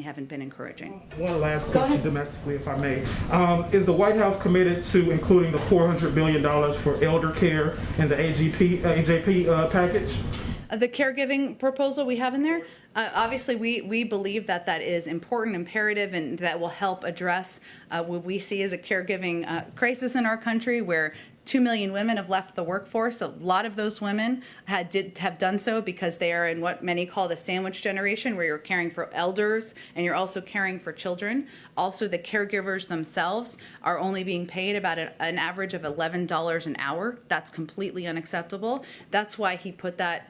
haven't been encouraging. One last question domestically, if I may. Is the White House committed to including the $400 billion for elder care in the AJP package? The caregiving proposal we have in there, obviously we believe that that is important, imperative, and that will help address what we see as a caregiving crisis in our country, where 2 million women have left the workforce. A lot of those women have done so because they are in what many call the sandwich generation, where you're caring for elders and you're also caring for children. Also, the caregivers themselves are only being paid about an average of $11 an hour. That's completely unacceptable. That's why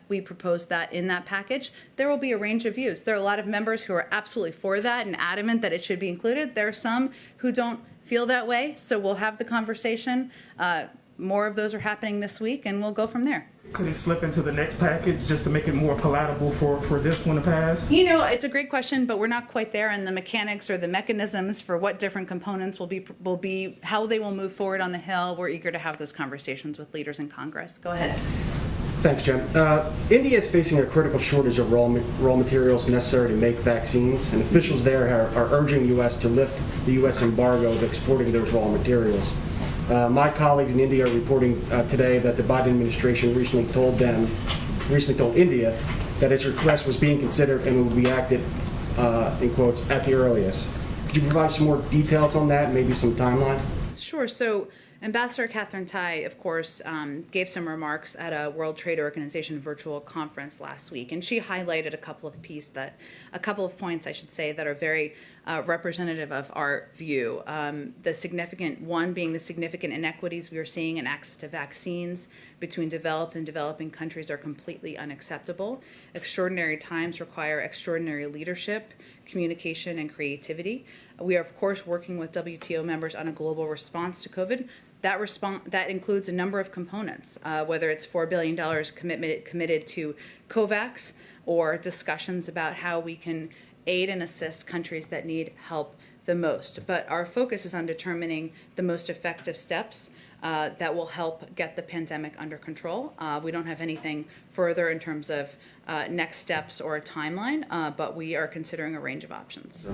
we proposed that in that package. There will be a range of views. There are a lot of members who are absolutely for that and adamant that it should be included. There are some who don't feel that way, so we'll have the conversation. More of those are happening this week, and we'll go from there. Could it slip into the next package just to make it more palatable for this one to pass? You know, it's a great question, but we're not quite there, and the mechanics or the mechanisms for what different components will be how they will move forward on the Hill. We're eager to have those conversations with leaders in Congress. Go ahead. Thanks, Jen. India is facing a critical shortage of raw materials necessary to make vaccines, and officials there are urging the U.S. to lift the U.S. embargo of exporting those raw materials. My colleagues in India are reporting today that the Biden administration recently told India that its request was being considered and would be acted, in quotes, at the earliest. Could you provide some more details on that, maybe some timeline? Sure. So Ambassador Catherine Tai, of course, gave some remarks at a World Trade Organization virtual conference last week, and she highlighted a couple of points, I should say, that are very representative of our view. The significant one being the significant inequities we are seeing in access to vaccines between developed and developing countries are completely unacceptable. Extraordinary times require extraordinary leadership, communication, and creativity. We are, of course, working with WTO members on a global response to COVID. That includes a number of components, whether it's $4 billion committed to COVAX, or discussions about how we can aid and assist countries that need help the most. But our focus is on determining the most effective steps that will help get the pandemic under control. We don't have anything further in terms of next steps or a timeline, but we are considering a range of options.